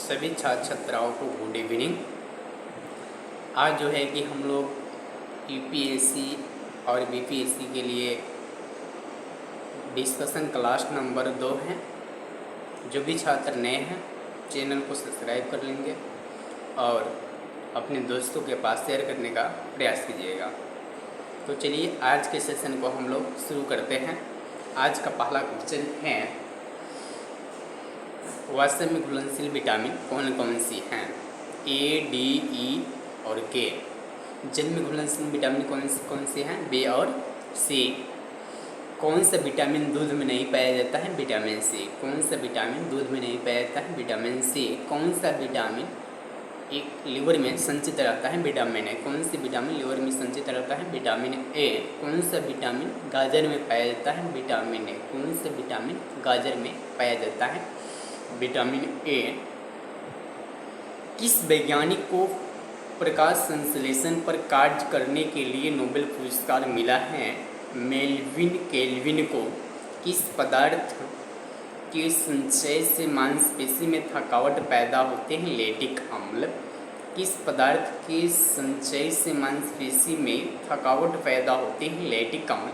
सभी छात्र छात्राओं को गुड इवनिंग। आज जो है कि हम लोग यूपीएससी और बीपीएससी के लिए डिस्कशन क्लास नंबर 2 है। जो भी छात्र नए हैं चैनल को सब्सक्राइब कर लेंगे और अपने दोस्तों के पास शेयर करने का प्रयास कीजिएगा। तो चलिए आज के सेशन को हम लोग शुरू करते हैं। आज का पहला क्वेश्चन है, वास्तव में घुलनशील विटामिन कौन कौन सी हैं? ए, डी, ई और के। जल में घुलनशील विटामिन कौन से हैं? बी और सी। कौन सा विटामिन दूध में नहीं पाया जाता है? Vitamin C. कौन सा विटामिन दूध में नहीं पाया जाता है? Vitamin C. कौन सा विटामिन एक लिवर में संचित रहता है? Vitamin A. कौन सी विटामिन लिवर में संचित रहता है? Vitamin A. कौन सा विटामिन गाजर में पाया जाता है? Vitamin A. कौन सा विटामिन गाजर में पाया जाता है? Vitamin A. किस वैज्ञानिक को प्रकाश संश्लेषण पर कार्य करने के लिए नोबेल पुरस्कार मिला है? मेल्विन केल्विन को। किस पदार्थ के संचय से मांसपेशी में थकावट पैदा होते हैं? लैक्टिक अम्ल। किस पदार्थ के संचय से मांसपेशी में थकावट पैदा होते हैं? लैक्टिक अम्ल।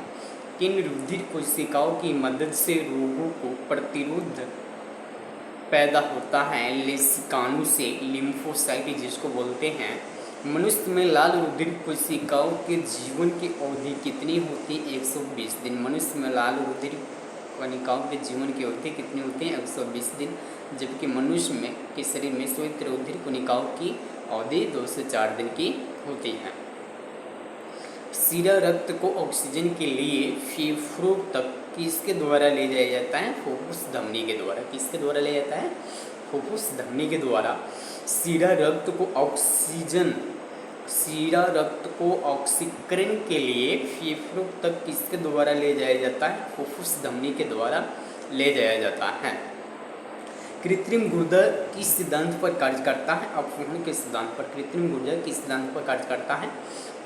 किन रुधिर कोशिकाओं की मदद से रोगों को प्रतिरोध पैदा होता है? लेसिकाणु से। लिम्फोसाइट जिसको बोलते हैं। मनुष्य में लाल रुधिर कोशिकाओं के जीवन की अवधि कितनी होती है? 120 दिन। मनुष्य में लाल रुधिर कणिकाओं के जीवन की अवधि कितनी होती है? 120 दिन। जबकि मनुष्य में के शरीर में श्वेत रुधिर कणिकाओं की अवधि 2 से 4 दिन की होती है। सीधा रक्त को ऑक्सीजन के लिए फेफड़ों तक किसके द्वारा ले जाया जाता है? फुफ्फुस धमनी के द्वारा। किसके द्वारा ले जाता है? फुफ्फुस धमनी के द्वारा। सीधा रक्त को ऑक्सीकरण के लिए फेफड़ों तक किसके द्वारा ले जाया जाता है? फुफ्फुस धमनी के द्वारा ले जाया जाता है। कृत्रिम गुर्दा किस सिद्धांत पर कार्य करता है? अपवहन के सिद्धांत पर। कृत्रिम गुर्दा किस सिद्धांत पर कार्य करता है?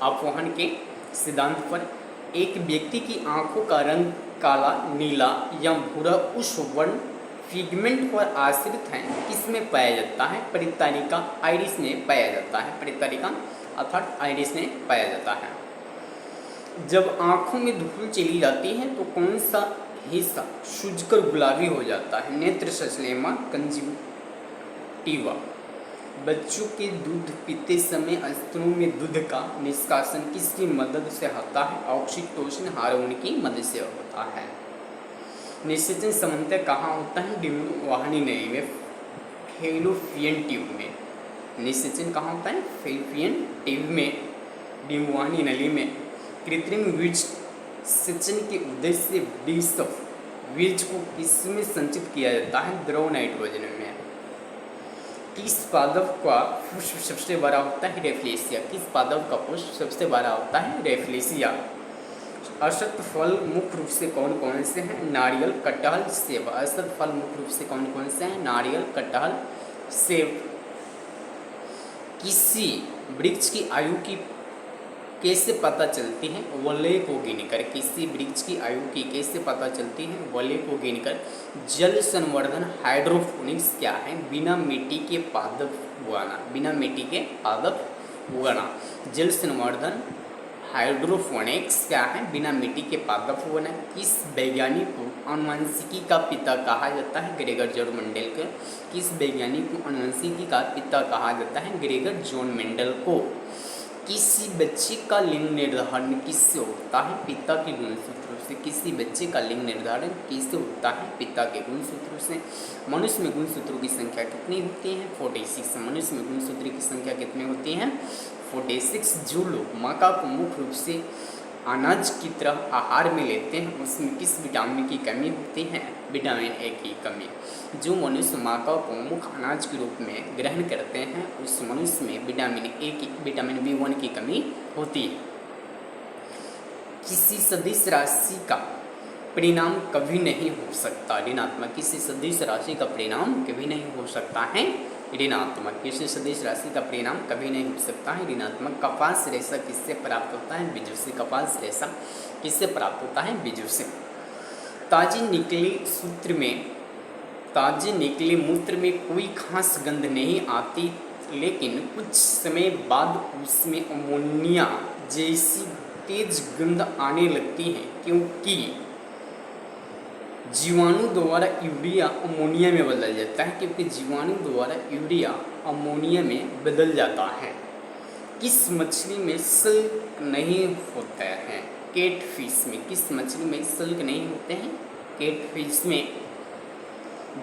अपवहन के सिद्धांत पर। एक व्यक्ति की आंखों का रंग काला, नीला या भूरा उस वर्ण पिगमेंट पर आश्रित है किसमें पाया जाता है? परितारिका आइरिस में पाया जाता है। परितारिका अर्थात आइरिस में पाया जाता है। जब आंखों में धूल चली जाती है तो कौन सा हिस्सा सूजकर गुलाबी हो जाता है? नेत्र सचलेमा कंजक्टिवा। बच्चों के दूध पीते समय स्तनों में दूध का निष्कासन किसकी मदद से होता है? ऑक्सीटोसिन हार्मोन की मदद से होता है। निषेचन सामान्यतः कहाँ होता है? डिम्बवाहिनी नली में, फैलोपियन ट्यूब में। निषेचन कहाँ होता है? फैलोपियन ट्यूब में, डिम्बवाहिनी नली में। कृत्रिम वीर्य सेचन के उद्देश्य से वीर्य को किसमें संचित किया जाता है? द्रव नाइट्रोजन में। किस पादप का पुष्प सबसे बड़ा होता है? रेफ्लेशिया। किस पादप का पुष्प सबसे बड़ा होता है? रेफ्लेशिया। असत फल मुख्य रूप से कौन कौन से हैं? नारियल, कटहल, सेब। असत फल मुख्य रूप से कौन कौन से हैं? नारियल, कटहल, सेब। किसी वृक्ष की आयु की कैसे पता चलती है? वलय को गिनकर। किसी वृक्ष की आयु की कैसे पता चलती है? वलय को गिनकर। जल संवर्धन हाइड्रोपोनिक्स क्या है? बिना मिट्टी के पादप उगाना। बिना मिट्टी के पादप उगाना। जल संवर्धन हाइड्रोपोनिक्स क्या है? बिना मिट्टी के पादप उगाना। किस वैज्ञानिक को अनुवांशिकी का पिता कहा जाता है? ग्रेगर जॉन मेंडल को। किस वैज्ञानिक को अनुवांशिकी का पिता कहा जाता है? ग्रेगर जॉन मेंडल को। किसी बच्चे का लिंग निर्धारण किससे होता है? पिता के गुणसूत्रों से। किसी बच्चे का लिंग निर्धारण किससे होता है? पिता के गुणसूत्रों से। मनुष्य में गुणसूत्रों की संख्या कितनी होती है? 46। मनुष्य में गुणसूत्र की संख्या कितनी होती है? 46। जो लोग मक्का को मुख्य रूप से अनाज की तरह आहार में लेते हैं उसमें किस विटामिन की कमी होती है? विटामिन ए की कमी। जो मनुष्य मक्का को मुख्य अनाज के रूप में ग्रहण करते हैं उस मनुष्य में विटामिन B1 की कमी होती है। किसी सदिश राशि का परिणाम कभी नहीं हो सकता? ऋणात्मक। किसी सदिश राशि का परिणाम कभी नहीं हो सकता है? ऋणात्मक। किसी सदिश राशि का परिणाम कभी नहीं हो सकता है? ऋणात्मक। कपास रेशा किससे प्राप्त होता है? बीजों से। कपास रेशा किससे प्राप्त होता है? बीजों से। ताजी निकली सूत्र में ताजे निकले मूत्र में कोई खास गंध नहीं आती, लेकिन कुछ समय बाद उसमें अमोनिया जैसी तेज गंध आने लगती है, क्योंकि जीवाणु द्वारा यूरिया अमोनिया में बदल जाता है, क्योंकि जीवाणु द्वारा यूरिया अमोनिया में बदल जाता है। किस मछली में सल्क नहीं होता है? कैटफिश में। किस मछली में सल्क नहीं होते हैं? कैटफिश में।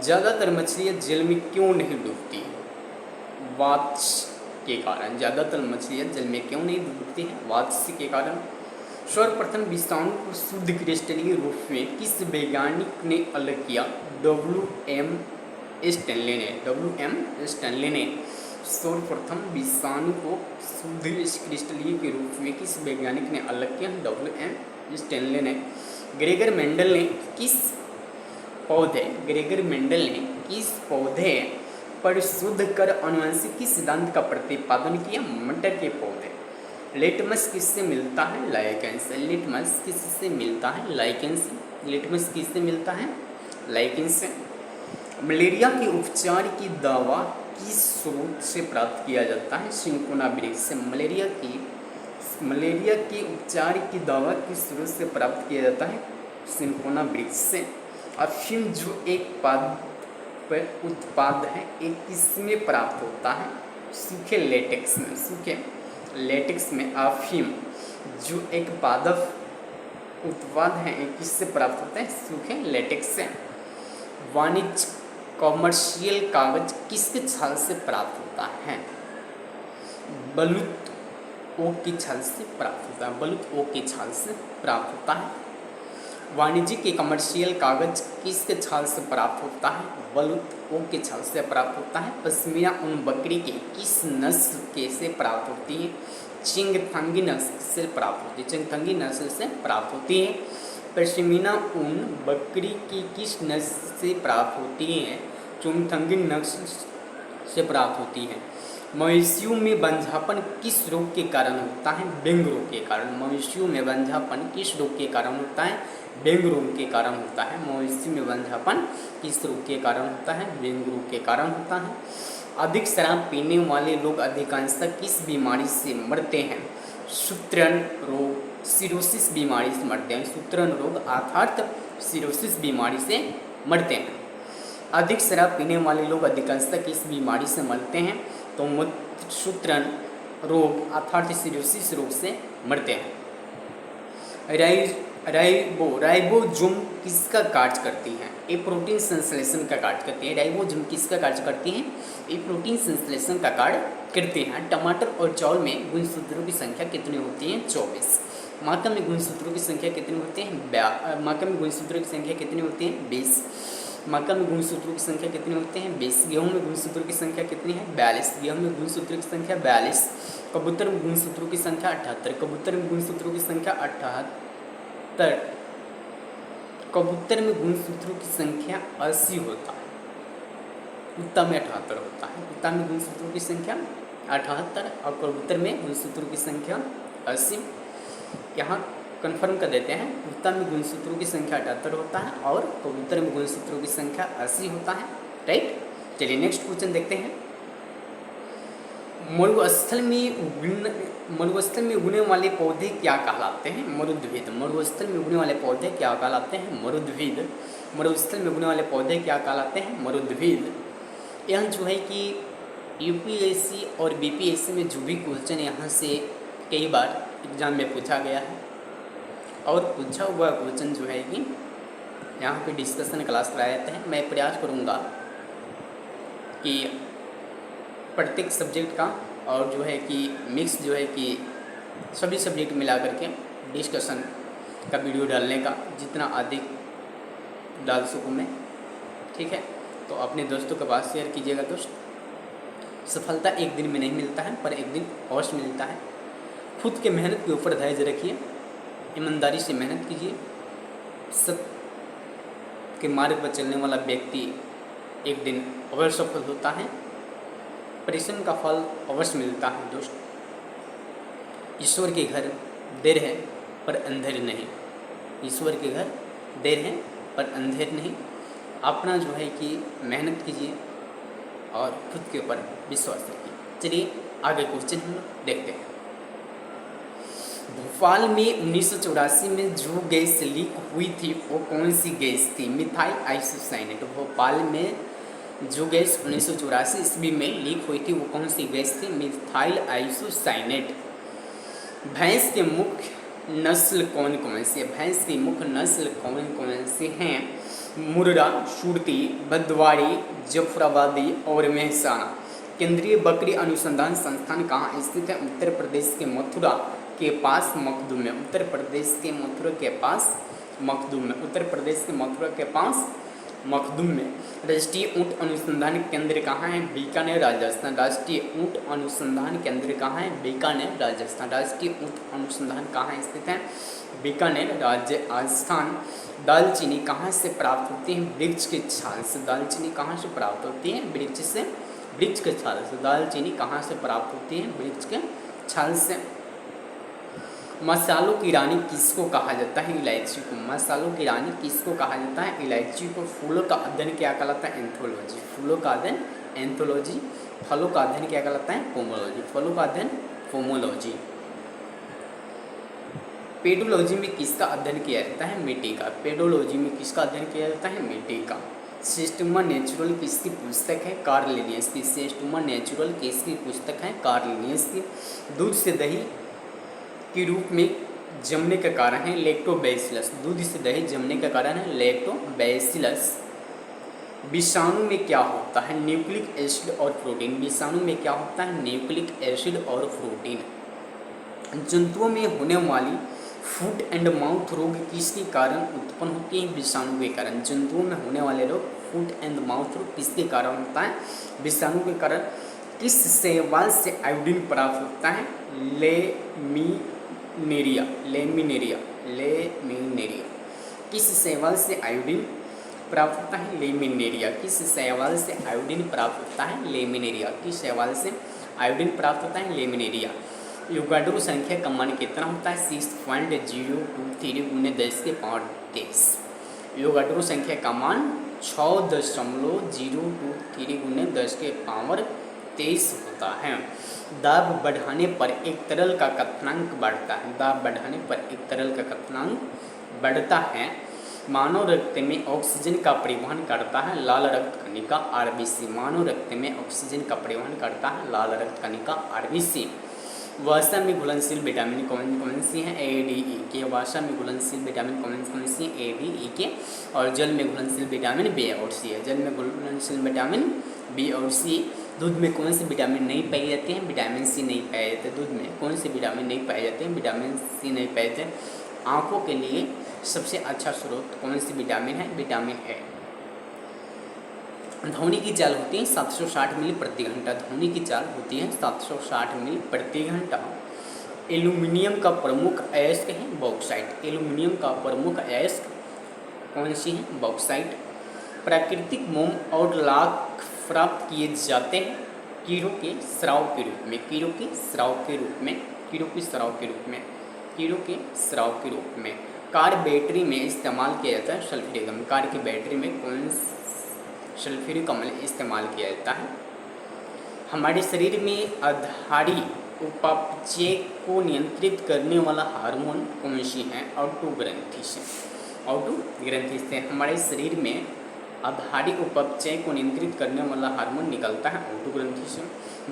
ज़्यादातर मछलियाँ जल में क्यों नहीं डूबती? वात्स्य के कारण। ज़्यादातर मछलियाँ जल में क्यों नहीं डूबती हैं? वात्स्य के कारण। सर्वप्रथम विषाणु को शुद्ध क्रिस्टलीय रूप में किस वैज्ञानिक ने अलग किया? W.M. स्टैनले ने। W.M. स्टैनले ने सर्वप्रथम विषाणु को शुद्ध क्रिस्टलीय के रूप में किस वैज्ञानिक ने अलग किया? W.M. स्टैनले ने। ग्रेगर मेंडल ने किस पौधे पर शोध कर आनुवंशिकी सिद्धांत का प्रतिपादन किया? मटर के पौधे। लिटमस किससे मिलता है? लाइकेन से। लिटमस किससे मिलता है? लाइकेन से। लिटमस किससे मिलता है? लाइकेन से। मलेरिया के उपचार की दवा किस स्रोत से प्राप्त किया जाता है? सिनकोना वृक्ष से। मलेरिया के उपचार की दवा किस स्रोत से प्राप्त किया जाता है? सिनकोना वृक्ष से। अफीम जो एक उत्पाद है, एक किसमें प्राप्त होता है? सूखे लेटेक्स में। सूखे लेटेक्स में अफीम जो एक पादप उत्पाद है, एक किससे प्राप्त होता है? सूखे लेटेक्स से। वाणिज्य कॉमर्शियल कागज किसके छाल से प्राप्त होता है? बलूत ओक की छाल से प्राप्त होता है। बलूत ओक की छाल से प्राप्त होता है। वाणिज्यिक के कमर्शियल कागज किसके छाल से प्राप्त होता है? बलूत ओक के छाल से प्राप्त होता है। पश्मीना ऊन बकरी के किस नस्ल के से प्राप्त होती है? चिंगथंगी नस्ल से प्राप्त होती है। चिंगथंगी नस्ल से प्राप्त होती है। पश्मीना ऊन बकरी की किस नस्ल से प्राप्त होती है? चिंगथंगी नस्ल से प्राप्त होती है। मवेशियों में बंझापन किस रोग के कारण होता है? डेंगू रोग के कारण। मवेशियों में बंझापन किस रोग के कारण होता है? डेंगू रोग के कारण होता है। मवेशी में बंझापन किस रोग के कारण होता है? डेंगू रोग के कारण होता है। अधिक शराब पीने वाले लोग अधिकांशतः किस बीमारी से मरते हैं? सूत्रण रोग, सिरोसिस बीमारी से मरते हैं। सूत्रण रोग अर्थात सिरोसिस बीमारी से मरते हैं। अधिक शराब पीने वाले लोग अधिकांशतः किस बीमारी से मरते हैं? तो सूत्रण रोग अर्थात सिरोसिस रोग से मरते हैं। राइबोसोम किसका कार्य करती है? ये प्रोटीन संश्लेषण का कार्य करती है। राइबोसोम किसका कार्य करती है? ये प्रोटीन संश्लेषण का कार्य करते हैं। टमाटर और चावल में गुणसूत्रों की संख्या कितनी होती है? 24। माका में गुणसूत्रों की संख्या कितनी होती है? माका में गुणसूत्रों की संख्या कितनी होती है? 20। माका में गुणसूत्रों की संख्या कितनी होती है? 20। गेहूँ में गुणसूत्रों की संख्या कितनी है? 42। गेहूँ में गुणसूत्रों की संख्या 42। कबूतर में गुणसूत्रों की संख्या 78। कबूतर में गुणसूत्रों की संख्या 78। कबूतर में गुणसूत्रों की संख्या 80 होता है। कुत्ता में 78 होता है। कुत्ता में गुणसूत्रों की संख्या 78 और कबूतर में गुणसूत्रों की संख्या 80। यहाँ कन्फर्म कर देते हैं, कुत्ता में गुणसूत्रों की संख्या 78 होता है और कबूतर में गुणसूत्रों की संख्या 80 होता है। राइट, चलिए नेक्स्ट क्वेश्चन देखते हैं। मरुस्थल में उगने वाले पौधे क्या कहलाते हैं? मरुद्भिद। मरुस्थल में उगने वाले पौधे क्या कहलाते हैं? मरुद्भिद। मरुस्थल में उगने वाले पौधे क्या कहलाते हैं? मरुद्भिद। यह जो है कि यूपीएससी और बीपीएससी में जो भी क्वेश्चन यहाँ से कई बार एग्जाम में पूछा गया है और पूछा हुआ क्वेश्चन जो है कि यहाँ पे डिस्कशन क्लास कराए जाते हैं। मैं प्रयास करूँगा कि प्रत्येक सब्जेक्ट का और जो है कि मिक्स जो है कि सभी सब्जेक्ट मिला करके डिस्कशन का वीडियो डालने का जितना अधिक डाल सकूँ मैं। ठीक है, तो अपने दोस्तों के पास शेयर कीजिएगा। दोस्त, सफलता एक दिन में नहीं मिलता है पर एक दिन अवश्य मिलता है। खुद के मेहनत के ऊपर धैर्य रखिए, ईमानदारी से मेहनत कीजिए। सत्य के मार्ग पर चलने वाला व्यक्ति एक दिन अवश्य सफल होता है। परिश्रम का फल अवश्य मिलता है। दोस्त, ईश्वर के घर देर है पर अंधेर नहीं। ईश्वर के घर देर है पर अंधेर नहीं। अपना जो है कि मेहनत कीजिए और खुद के ऊपर विश्वास रखिए। चलिए आगे क्वेश्चन हम लोग देखते हैं। भोपाल में 1984 में जो गैस लीक हुई थी वो कौन सी गैस थी? Methyl isocyanate. भोपाल में जो गैस 1984 ईस्वी में लीक हुई थी वो कौन सी गैस थी? Methyl isocyanate. भैंस के मुख्य नस्ल कौन कौन सी है? भैंस की मुख्य नस्ल कौन कौन सी हैं? मुर्रा, सुरती, भदवारी, जफराबादी और मेहसाना। केंद्रीय बकरी अनुसंधान संस्थान कहाँ स्थित है? उत्तर प्रदेश के मथुरा के पास मखदूम में। उत्तर प्रदेश के मथुरा के पास मखदूम में। उत्तर प्रदेश के मथुरा के पास मखदूम में। राष्ट्रीय ऊंट अनुसंधान केंद्र कहाँ है? बीकानेर, राजस्थान। राष्ट्रीय ऊंट अनुसंधान केंद्र कहाँ है? बीकानेर, राजस्थान। राष्ट्रीय ऊंट अनुसंधान कहाँ स्थित है? बीकानेर, राजस्थान। दालचीनी कहाँ से प्राप्त होती है? वृक्ष के छाल से। दालचीनी कहाँ से प्राप्त होती है? वृक्ष से। वृक्ष के छाल से। दालचीनी कहाँ से प्राप्त होती है? वृक्ष के छाल से। मसालों की रानी किसको कहा जाता है? इलायची को। मसालों की रानी किसको कहा जाता है? इलायची को। फूलों का अध्ययन क्या कहलाता है? एंथोलॉजी। फूलों का अध्ययन एंथोलॉजी। फलों का अध्ययन क्या कहलाता है? पोमोलॉजी। फलों का अध्ययन पोमोलॉजी। पेडोलॉजी में किसका अध्ययन किया जाता है? मिट्टी का। पेडोलॉजी में किसका अध्ययन किया जाता है? मिट्टी का। सिस्टमा नेचुरल किसकी पुस्तक है? कार्ल लिनियस की। सिस्टमा नेचुरल किसकी पुस्तक है? कार्ल लिनियस की। दूध से दही के रूप में जमने का कारण है लैक्टोबैसिलस। दूध से दही जमने का कारण है लैक्टोबैसिलस। विषाणु में क्या होता है? न्यूक्लिक एसिड और प्रोटीन। विषाणु में क्या होता है? न्यूक्लिक एसिड और प्रोटीन। जंतुओं में होने वाली फुट एंड माउथ रोग किसके कारण उत्पन्न होती है? विषाणु के कारण। जंतुओं में होने वाले रोग फुट एंड माउथ रोग किसके कारण होता है? विषाणु के कारण। किस शैवाल से आयोडीन प्राप्त होता है? लेमिनेरिया। लेमिनेरिया। लेमिनेरिया। किस शैवाल से आयोडीन प्राप्त होता है? लेमिनेरिया। किस शैवाल से आयोडीन प्राप्त होता है? लेमिनेरिया। किस शैवाल से आयोडीन प्राप्त होता है? लेमिनेरिया। योगाड्रो संख्या का मान कितना होता है? 6.023 गुने 10 के पावर 23। योगाड्रो संख्या का मान 6.023 गुने 10 के पावर 23 होता है। दाब बढ़ाने पर एक तरल का क्वथनांक बढ़ता है। दाब बढ़ाने पर एक तरल का क्वथनांक बढ़ता है। मानव रक्त में ऑक्सीजन का परिवहन करता है लाल रक्त कणिका आरबीसी। मानव रक्त में ऑक्सीजन का परिवहन करता है लाल रक्त कणिका आरबीसी। वसा में घुलनशील विटामिन कौन कौन सी हैं? ए, डी, ई के। वसा में घुलनशील विटामिन कौन कौन सी हैं? ए, डी, ई के। और जल में घुलनशील विटामिन बी और सी है। जल में घुलनशील विटामिन बी और सी। दूध में कौन से विटामिन नहीं पाए जाते हैं? विटामिन सी नहीं पाए जाते। दूध में कौन से विटामिन नहीं पाए जाते हैं? विटामिन सी नहीं पाए जाते। आँखों के लिए सबसे अच्छा स्रोत कौन सी विटामिन है? विटामिन ए। ध्वनि की चाल होती है 760 मील प्रति घंटा। ध्वनि की चाल होती है 760 मील प्रति घंटा। एल्यूमिनियम का प्रमुख अयस्क है बॉक्साइट। एल्यूमिनियम का प्रमुख अयस्क कौन सी है? बॉक्साइट। प्राकृतिक मोम और लाख प्राप्त किए जाते हैं कीड़ों के स्राव के रूप में। कीड़ों के स्राव के रूप में। कीड़ों के स्राव के रूप में। कीड़ों के स्राव के रूप में। कार बैटरी में इस्तेमाल किया जाता है सल्फ्यूरिक अम्ल। कार की बैटरी में कौन सल्फ्यूरिक अम्ल इस्तेमाल किया जाता है? हमारे शरीर में आधारी उपापचय को नियंत्रित करने वाला हार्मोन कौन सी है? ऑटोग्रंथि से। ऑटोग्रंथि से हमारे शरीर में आधारी उपापचय को नियंत्रित करने वाला हार्मोन निकलता है ऑटोग्रंथि से।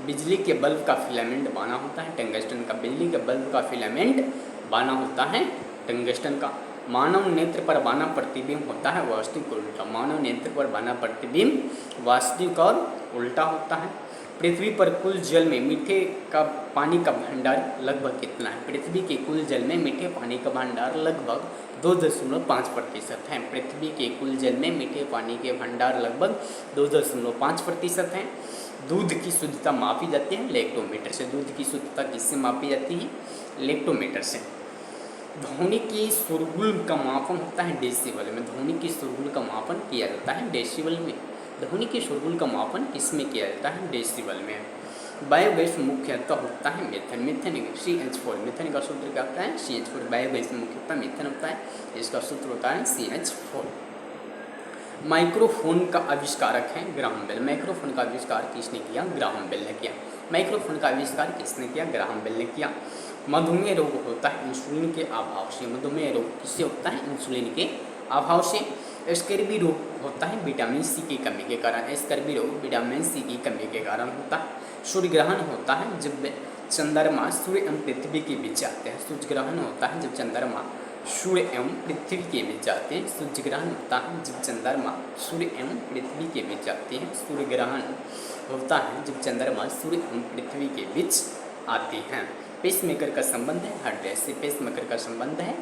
बिजली के बल्ब का फिलामेंट बना होता है टंगस्टन का। बिजली के बल्ब का फिलामेंट बना होता है टंगस्टन का। मानव नेत्र पर बना प्रतिबिंब होता है वास्तविक और उल्टा। मानव नेत्र पर बना प्रतिबिंब वास्तविक और उल्टा होता है। पृथ्वी पर कुल जल में मीठे का पानी का भंडार लगभग कितना है? पृथ्वी के कुल जल में मीठे पानी का भंडार लगभग 2.5% है। पृथ्वी के कुल जल में मीठे पानी के भंडार लगभग 2.5% हैं। दूध की शुद्धता मापी जाती है लैक्टोमीटर से। दूध की शुद्धता किससे मापी जाती है? लैक्टोमीटर से। ध्वनि की शोरगुल का मापन होता है डेसिबल में। ध्वनि की शोरगुल का मापन किया जाता है डेसिबल में। ध्वनि की शोरगुल का मापन किसमें किया जाता है? डेसिबल में। बायोगैस मुख्यतः होता है मीथेन। Methane CH4। मीथेन का सूत्र क्या होता है? CH4। बायोगैस मुख्यतः मीथेन होता है, इसका सूत्र होता है CH4। माइक्रोफोन का आविष्कारक है ग्राहम बेल। माइक्रोफोन का आविष्कार किसने किया? ग्राहम बेल ने किया। माइक्रोफोन का आविष्कार किसने किया? ग्राहम बेल ने किया। मधुमेह रोग होता है इंसुलिन के अभाव से। मधुमेह रोग किससे होता है? इंसुलिन के अभाव से। स्कर्वी रोग होता है विटामिन सी की कमी के कारण। स्कर्वी रोग विटामिन सी की कमी के कारण होता है। सूर्य ग्रहण होता है जब चंद्रमा सूर्य एवं पृथ्वी के बीच आते हैं। सूर्य ग्रहण होता है जब चंद्रमा सूर्य एवं पृथ्वी के बीच आते हैं। सूर्य ग्रहण होता है जब चंद्रमा सूर्य एवं पृथ्वी के बीच आते हैं। सूर्य ग्रहण होता है जब चंद्रमा सूर्य एवं पृथ्वी के बीच आते हैं। पेसमेकर का संबंध है हृदय से। पेसमेकर का संबंध है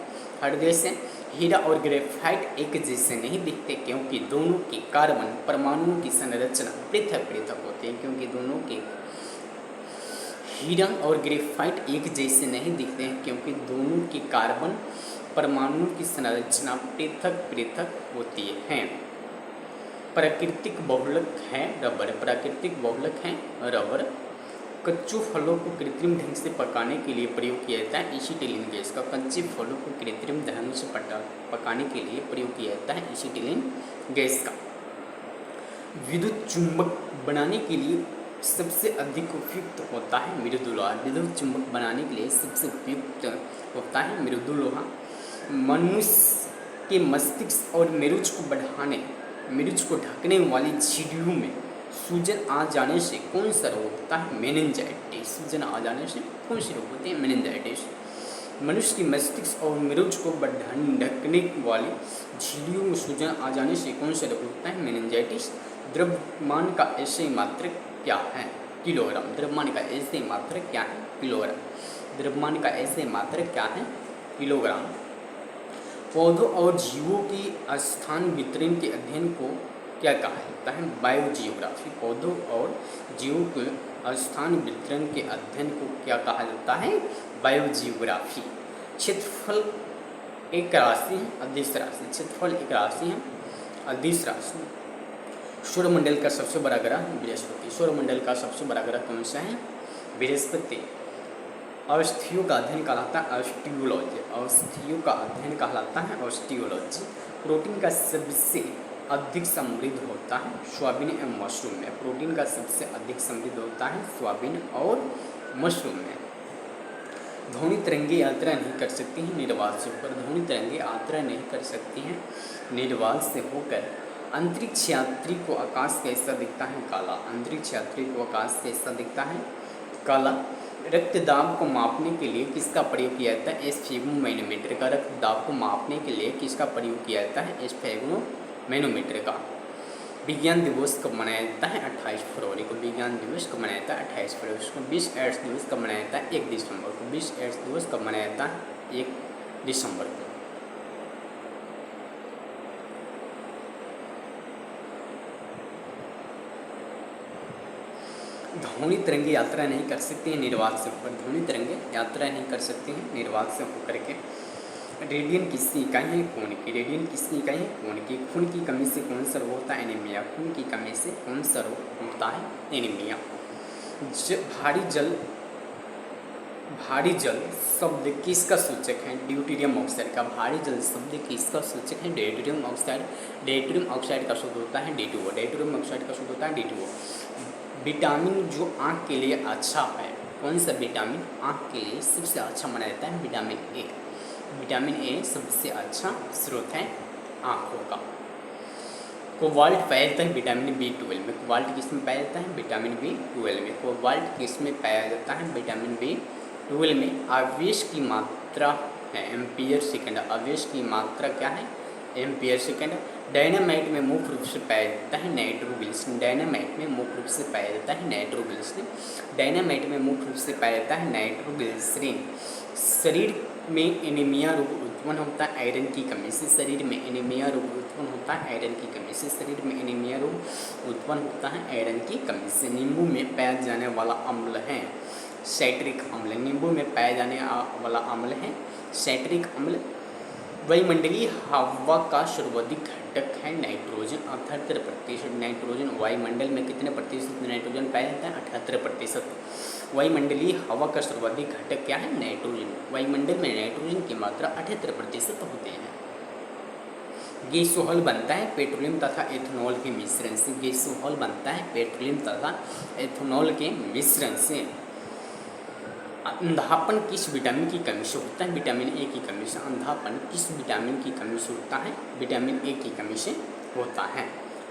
हृदय से। हीरा और ग्रेफाइट एक जैसे नहीं दिखते क्योंकि दोनों के कार्बन परमाणुओं की संरचना पृथक पृथक होती है। क्योंकि दोनों के हीरा और ग्रेफाइट एक जैसे नहीं दिखते हैं क्योंकि दोनों के कार्बन परमाणुओं की संरचना पृथक पृथक होती है। प्राकृतिक बहुलक है रबर। प्राकृतिक बहुलक है रबर। कच्चे फलों को कृत्रिम ढंग से पकाने के लिए प्रयोग किया जाता है एसीटिलीन गैस का। कच्चे फलों को कृत्रिम ढंग से पकाने के लिए प्रयोग किया जाता है एसीटिलीन गैस का। विद्युत चुंबक बनाने के लिए सबसे अधिक उपयुक्त होता है मृदु लोहा। विद्युत चुंबक बनाने के लिए सबसे उपयुक्त होता है मृदु लोहा। मनुष्य के मस्तिष्क और मरीज को मरीज को ढकने वाली झिल्लियों में सूजन आ जाने से कौन सा रोग होता है? मेनिंजाइटिस। सूजन आ जाने से कौन सी रोग होती है? मेनिंजाइटिस। मनुष्य की मस्तिष्क और मरीज को ढकने वाली झिल्लियों में सूजन आ जाने से कौन सा रोग होता है? मेनिंजाइटिस। द्रव्यमान का ऐसे मात्रक क्या है? किलोग्राम। द्रव्यमान का ऐसे मात्रक क्या है? किलोग्राम। द्रव्यमान का ऐसे मात्रक क्या है? किलोग्राम। पौधों और जीवों की स्थान वितरण के अध्ययन को क्या कहा जाता है? बायोजियोग्राफी। पौधों और जीवों के स्थान वितरण के अध्ययन को क्या कहा जाता है? बायोजियोग्राफी। क्षेत्रफल एक राशि है अदिश राशि। क्षेत्रफल एक राशि है अदिश राशि। सौरमंडल का सबसे बड़ा ग्रह बृहस्पति। सौरमंडल का सबसे बड़ा ग्रह कौन सा है? बृहस्पति। अवस्थियों का अध्ययन कहलाता है ऑस्टियोलॉजी। अवस्थियों का अध्ययन कहलाता है ऑस्टियोलॉजी। प्रोटीन का सबसे अधिक समृद्ध होता है सोयाबीन एवं मशरूम में। प्रोटीन का सबसे अधिक समृद्ध होता है सोयाबीन और मशरूम में। ध्वनि तरंगे यात्रा नहीं कर सकती हैं निर्वात से होकर। ध्वनि तरंगे यात्रा नहीं कर सकती हैं निर्वात से होकर। अंतरिक्ष यात्री को आकाश कैसा दिखता है? काला। अंतरिक्ष यात्री को आकाश कैसा दिखता है? काला। रक्तदाब को मापने के लिए किसका प्रयोग किया जाता है? स्फेगमोमैनोमीटर का। रक्तदाब को मापने के लिए किसका प्रयोग किया जाता है? स्फेगमोमैनोमीटर का। विज्ञान दिवस कब मनाया जाता है? 28 फरवरी को। विज्ञान दिवस कब मनाया जाता है? 28 फरवरी को। विश्व एड्स दिवस कब मनाया जाता है? 1 दिसंबर को। विश्व एड्स दिवस कब मनाया जाता है? 1 दिसंबर को। ध्वनि तरंगे यात्रा नहीं कर सकती हैं निर्वात से होकर। ध्वनि तरंगे यात्रा नहीं कर सकती हैं निर्वात से होकर के। रेडियन किसकी इकाई है? खून की। रेडियन किसकी इकाई है? खून की। खून की कमी से कौन सा रोग होता है? एनीमिया। खून की कमी से कौन सा रोग होता है? एनीमिया। भारी जल शब्द किसका सूचक है? ड्यूटेरियम ऑक्साइड का। भारी जल शब्द किसका सूचक है? Deuterium oxide. ड्यूटेरियम ऑक्साइड का शुद्ध होता है D2O। ड्यूटेरियम ऑक्साइड का शुद्ध होता है D2O। विटामिन जो आँख के लिए अच्छा है, कौन सा विटामिन आँख के लिए सबसे अच्छा माना जाता है? Vitamin A. विटामिन ए सबसे अच्छा स्रोत है आँखों का। कोबाल्ट पाया जाता है विटामिन B12 में। कोबाल्ट किस में पाया जाता है? विटामिन B12 में। कोबाल्ट किस में पाया जाता है? विटामिन B12 में। आवेश की मात्रा है एम्पियर सेकेंड। आवेश की मात्रा क्या है? Ampere second. डायनामाइट में मुख्य रूप से पाया जाता है नाइट्रोग्लिसरीन। डायनामाइट में मुख्य रूप से पाया जाता है नाइट्रोग्लिसरीन। डायनामाइट में मुख्य रूप से पाया जाता है नाइट्रोग्लिसरीन। शरीर में एनीमिया रोग उत्पन्न होता है आयरन की कमी से। शरीर में एनीमिया रोग उत्पन्न होता है आयरन की कमी से। शरीर में एनीमिया रोग उत्पन्न होता है आयरन की कमी से। नींबू में पाया जाने वाला अम्ल है साइट्रिक अम्ल। नींबू में पाया जाने वाला अम्ल है साइट्रिक अम्ल। वायुमंडलीय हवा का सर्वाधिक घटक है नाइट्रोजन। 78%। नाइट्रोजन वायुमंडल में कितने प्रतिशत नाइट्रोजन पाया जाता है? 78%। वायुमंडलीय हवा का सर्वाधिक घटक क्या है? नाइट्रोजन। वायुमंडल में नाइट्रोजन की मात्रा 78% होते हैं। गैसोहॉल बनता है पेट्रोलियम तथा एथेनॉल के मिश्रण से। गैसोहॉल बनता है पेट्रोलियम तथा एथेनॉल के मिश्रण से। अंधापन किस विटामिन की कमी से होता है? विटामिन ए की कमी से। अंधापन किस विटामिन की कमी से होता है? विटामिन ए की कमी से होता है।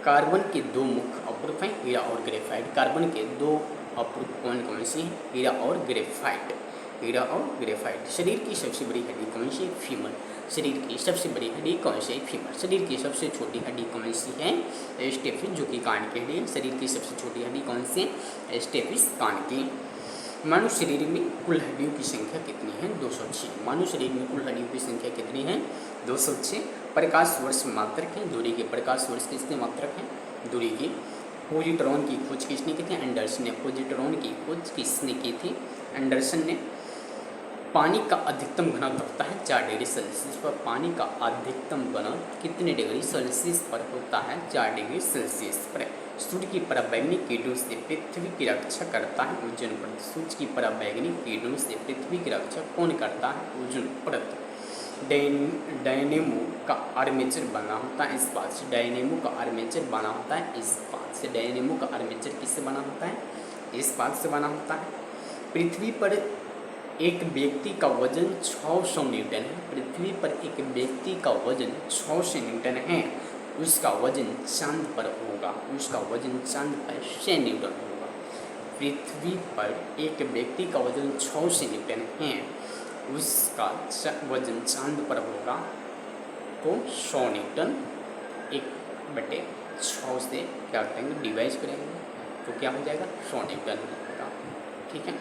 कार्बन के दो मुख्य अवरोध हैं, हीरा और ग्रेफाइट। कार्बन के दो अवरोध कौन कौन सी हैं? हीरा और ग्रेफाइट। हीरा और ग्रेफाइट। शरीर की सबसे बड़ी हड्डी कौन सी? फीमर। शरीर की सबसे बड़ी हड्डी कौन सी? फीमर। शरीर की सबसे छोटी हड्डी कौन सी है? स्टेपिस, जो कि कान की हड्डी है। शरीर की सबसे छोटी हड्डी कौन सी है? स्टेपिस, कान की। मानव शरीर में कुल हड्डियों की संख्या कितनी है? 206। मानव शरीर में कुल हड्डियों की संख्या कितनी है? 206। प्रकाश वर्ष मात्रक है दूरी के। प्रकाश वर्ष किसके मात्रक है? दूरी की। पॉजिट्रॉन की खोज किसने की थी? एंडरसन ने। पॉजिट्रॉन की खोज किसने की थी? एंडरसन ने। पानी का अधिकतम घनत्व होता है 4 डिग्री सेल्सियस पर। पानी का अधिकतम घनत्व कितने डिग्री सेल्सियस पर होता है? 4 डिग्री सेल्सियस पर। सूर्य की पराबैंगनी किरणों से पृथ्वी की रक्षा करता है ओजोन परत। सूर्य की पराबैंगनी किरणों से पृथ्वी की रक्षा कौन करता है? ओजोन परत। डायनेमो का आर्मेचर बना होता है इस्पात से। डायनेमो का आर्मेचर बना होता है इस्पात से। डायनेमो का आर्मेचर किससे बना होता है? इस्पात से बना होता है। पृथ्वी पर एक व्यक्ति का वजन 600 न्यूटन है। पृथ्वी पर एक व्यक्ति का वजन 600 न्यूटन है। उसका वजन चांद पर होगा। उसका वजन चांद पर 6 न्यूटन होगा। पृथ्वी पर एक व्यक्ति का वजन 600 न्यूटन है। उसका वजन चांद पर होगा तो 100 न्यूटन 1/6 से क्या करेंगे? डिवाइड करेंगे तो क्या हो जाएगा? 100 न्यूटन हो जाएगा। ठीक है।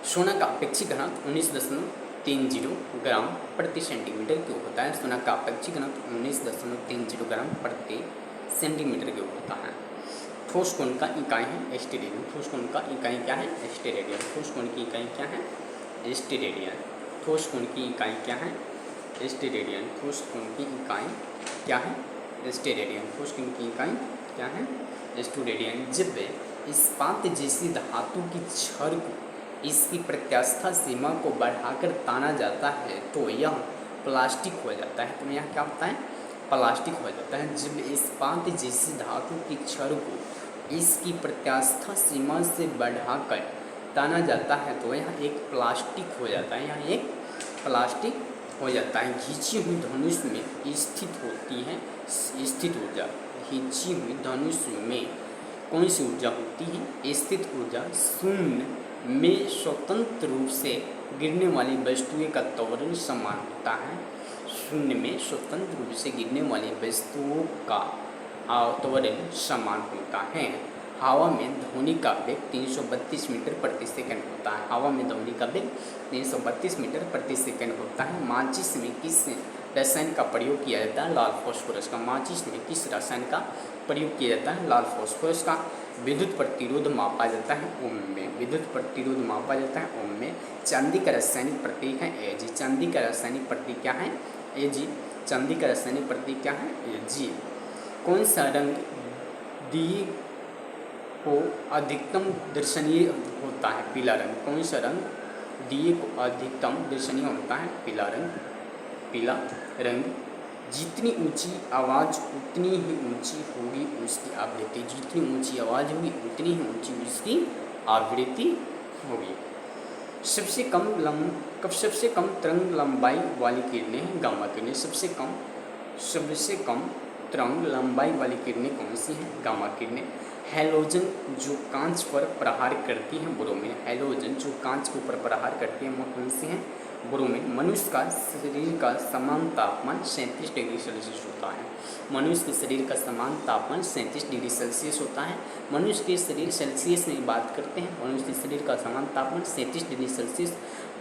सोना का अपेक्षित घनत्व 19.30 ग्राम प्रति सेंटीमीटर क्यूब होता है। सोना का अपेक्षित घनत्व 19.30 ग्राम प्रति सेंटीमीटर क्यूब होता है। ठोस कोण का इकाई है स्टेरेडियन। ठोस कोण का इकाई क्या है? स्टेरेडियन। ठोस कोण की इकाई क्या है? स्टेरेडियन। ठोस कोण की इकाई क्या है? स्टेरेडियन। ठोस कोण की इकाई क्या है? स्टेरेडियन। ठोस कोण की इकाई क्या है? स्टेरेडियन। जब इस्पात जैसी धातु की छड़ को इसकी प्रत्यास्था सीमा को बढ़ाकर ताना जाता है तो यह प्लास्टिक हो जाता है। तो यह क्या होता है? प्लास्टिक हो जाता है। जब इस्पात जैसी धातु की छड़ को इसकी प्रत्यास्था सीमा से बढ़ाकर ताना जाता है तो यह एक प्लास्टिक हो जाता है। यह एक प्लास्टिक हो जाता है। खींची हुई धनुष में स्थित होती है स्थित ऊर्जा। खींची हुई धनुष में कौन सी ऊर्जा होती है? स्थित ऊर्जा शून्य में स्वतंत्र रूप से गिरने वाली वस्तुएं का त्वरण समान होता है। शून्य में स्वतंत्र रूप से गिरने वाली वस्तुओं का त्वरण समान होता है। हवा में ध्वनि का वेग 332 मीटर प्रति सेकंड होता है। हवा में ध्वनि का वेग 332 मीटर प्रति सेकंड होता है। माचिस में किस रसायन का प्रयोग किया जाता है? लाल फास्फोरस का। माचिस में किस रसायन का प्रयोग किया जाता है? लाल फास्फोरस का। विद्युत प्रतिरोध मापा जाता है ओम में। विद्युत प्रतिरोध मापा जाता है ओम में। चांदी का रासायनिक प्रतीक है Ag। चांदी का रासायनिक प्रतीक क्या है? Ag। चांदी का रासायनिक प्रतीक क्या है? Ag। कौन सा रंग दिए को अधिकतम दर्शनीय होता है? पीला रंग। कौन सा रंग दिए को अधिकतम दर्शनीय होता है? पीला रंग। पीला रंग। जितनी ऊंची आवाज़ उतनी ही ऊंची होगी उसकी आवृत्ति। जितनी ऊंची आवाज़ होगी उतनी ही ऊंची उसकी आवृत्ति होगी। सबसे कम तरंग लंबाई वाली किरणें हैं गामा किरणें। सबसे कम तरंग लंबाई वाली किरणें कौन सी हैं? गामा किरणें। हैलोजन जो कांच पर प्रहार करती हैं ब्रोमीन। हैलोजन जो कांच के ऊपर प्रहार करती हैं वो कौन सी हैं? ब्रोमीन। मनुष्य का शरीर का समान तापमान 37 डिग्री सेल्सियस होता है। मनुष्य के शरीर का समान तापमान 37 डिग्री सेल्सियस होता है। मनुष्य के शरीर सेल्सियस में बात करते हैं। मनुष्य के शरीर का समान तापमान 37 डिग्री सेल्सियस।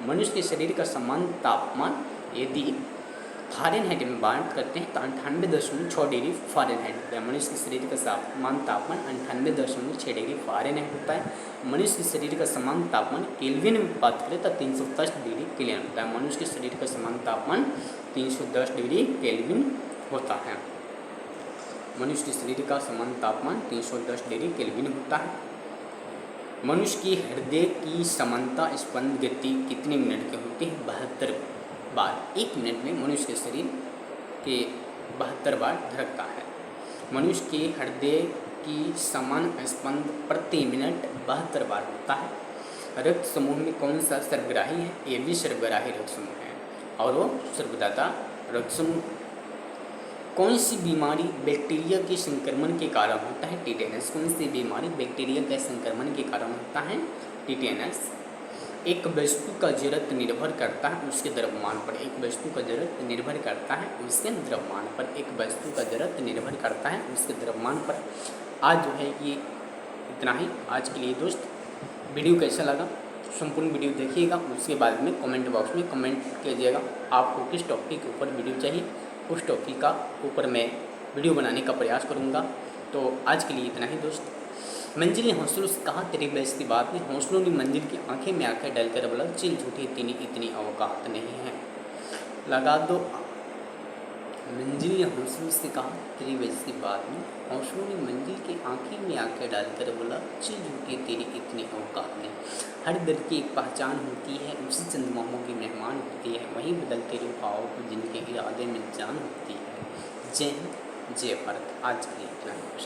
मनुष्य के शरीर का समान तापमान यदि फ़ारेनहाइट में बात करते हैं तो 98.6 डिग्री फ़ारेनहाइट होता है। मनुष्य के शरीर का समान तापमान 98.6 डिग्री फ़ारेनहाइट होता है। मनुष्य के शरीर का समान तापमान केल्विन में बात करें तो 310 डिग्री केल्विन होता है। मनुष्य के शरीर का समान तापमान 310 डिग्री केल्विन होता है। मनुष्य के शरीर का समान तापमान 310 डिग्री केल्विन होता है। मनुष्य की हृदय की समानता स्पंद गति कितने मिनट की होती है? 72 बार 1 मिनट में मनुष्य के शरीर के 72 बार धड़कता है। मनुष्य के हृदय की समान स्पंद प्रति मिनट 72 बार होता है। रक्त समूह में कौन सा सर्वग्राही है? ये भी सर्वग्राही रक्त समूह है और वो सर्वदाता रक्त समूह। कौन सी बीमारी बैक्टीरिया के संक्रमण के कारण होता है? टिटेनस। कौन सी बीमारी बैक्टीरिया के संक्रमण के कारण होता है? टिटेनस। एक वस्तु का जड़त्व निर्भर करता है उसके द्रव्यमान पर। एक वस्तु का जड़त्व निर्भर करता है उसके द्रव्यमान पर। एक वस्तु का जड़त्व निर्भर करता है उसके द्रव्यमान पर। आज जो है ये इतना ही आज के लिए दोस्त। वीडियो कैसा लगा संपूर्ण वीडियो देखिएगा, उसके बाद में कमेंट बॉक्स में कमेंट कीजिएगा आपको किस टॉपिक के ऊपर वीडियो चाहिए। उस टॉपिक का ऊपर मैं वीडियो बनाने का प्रयास करूँगा। तो आज के लिए इतना ही दोस्त। मंजिल ने हौसलों से कहा तेरी बेइज्जती बात नहीं। हौसलों ने मंजिल की आंखें में आंखें डालकर बोला चिल झूठी तेरी इतनी औकात नहीं है। लगा दो। मंजिल ने हौसलों से कहा तेरी बेइज्जती बात नहीं। हौसलों ने मंजिल की आंखें में आंखें डालकर बोला चिल झूठी तेरी इतनी औकात नहीं। हर दर्द की एक पहचान होती है, उसी चंदमामों की मेहमान होती है, वहीं बदलते रुखाओं को जिनके इरादे में जान होती है। जय हिंद, जय भारत। आज के लिए इतना ही।